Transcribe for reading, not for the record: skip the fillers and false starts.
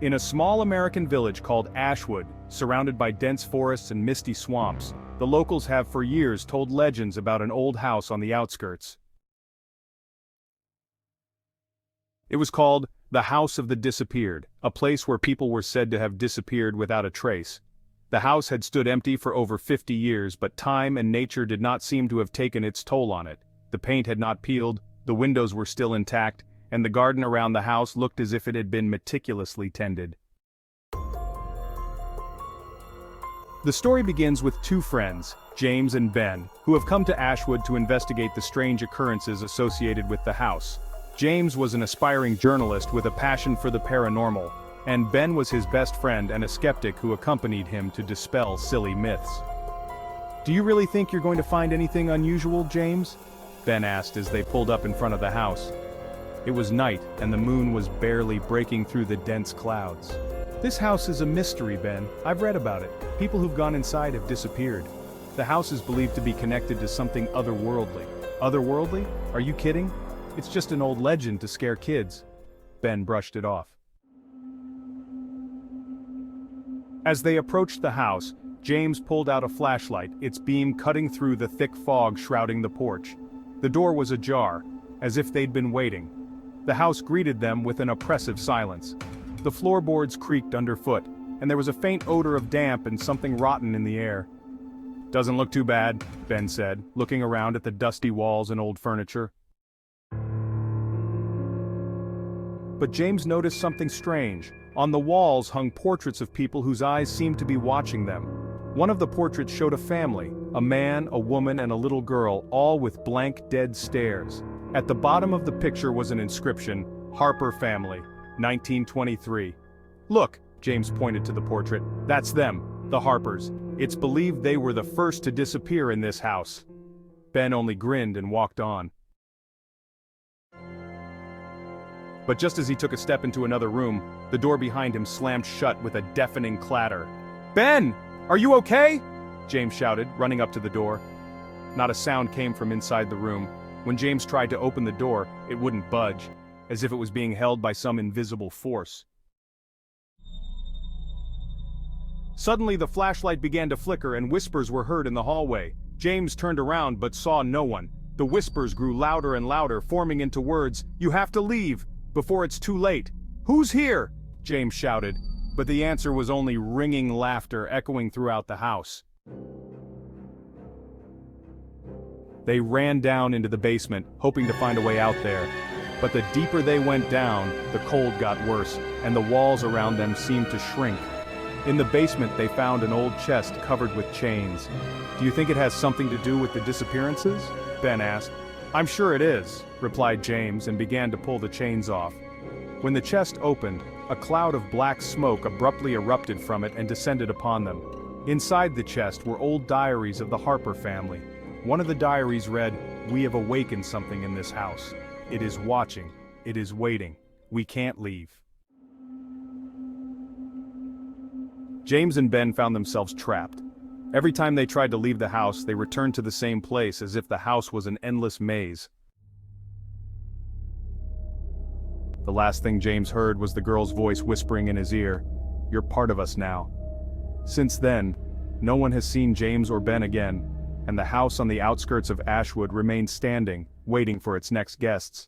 In a small American village called Ashwood, surrounded by dense forests and misty swamps, the locals have for years told legends about an old house on the outskirts. It was called the House of the Disappeared, a place where people were said to have disappeared without a trace. The house had stood empty for over 50 years, but time and nature did not seem to have taken its toll on it. The paint had not peeled, the windows were still intact, and the garden around the house looked as if it had been meticulously tended. The story begins with two friends, James and Ben, who have come to Ashwood to investigate the strange occurrences associated with the house. James was an aspiring journalist with a passion for the paranormal, and Ben was his best friend and a skeptic who accompanied him to dispel silly myths. "Do you really think you're going to find anything unusual, James?" Ben asked as they pulled up in front of the house. It was night, and the moon was barely breaking through the dense clouds. "This house is a mystery, Ben. I've read about it. People who've gone inside have disappeared. The house is believed to be connected to something otherworldly." "Otherworldly? Are you kidding? It's just an old legend to scare kids." Ben brushed it off. As they approached the house, James pulled out a flashlight, its beam cutting through the thick fog shrouding the porch. The door was ajar, as if they'd been waiting. The house greeted them with an oppressive silence. The floorboards creaked underfoot, and there was a faint odor of damp and something rotten in the air. "Doesn't look too bad," Ben said, looking around at the dusty walls and old furniture. But James noticed something strange. On the walls hung portraits of people whose eyes seemed to be watching them. One of the portraits showed a family, a man, a woman, and a little girl, all with blank, dead stares. At the bottom of the picture was an inscription, "Harper Family, 1923. "Look," James pointed to the portrait, "that's them, the Harpers. It's believed they were the first to disappear in this house." Ben only grinned and walked on. But just as he took a step into another room, the door behind him slammed shut with a deafening clatter. "Ben! Are you okay?" James shouted, running up to the door. Not a sound came from inside the room. When James tried to open the door, it wouldn't budge, as if it was being held by some invisible force. Suddenly the flashlight began to flicker and whispers were heard in the hallway. James turned around but saw no one. The whispers grew louder and louder, forming into words, "You have to leave, before it's too late." "Who's here?" James shouted, but the answer was only ringing laughter echoing throughout the house. They ran down into the basement, hoping to find a way out there. But the deeper they went down, the cold got worse, and the walls around them seemed to shrink. In the basement they found an old chest covered with chains. "Do you think it has something to do with the disappearances?" Ben asked. "I'm sure it is," replied James and began to pull the chains off. When the chest opened, a cloud of black smoke abruptly erupted from it and descended upon them. Inside the chest were old diaries of the Harper family. One of the diaries read, "We have awakened something in this house. It is watching. It is waiting. We can't leave." James and Ben found themselves trapped. Every time they tried to leave the house, they returned to the same place as if the house was an endless maze. The last thing James heard was the girl's voice whispering in his ear, "You're part of us now." Since then, no one has seen James or Ben again, and the house on the outskirts of Ashwood remains standing, waiting for its next guests.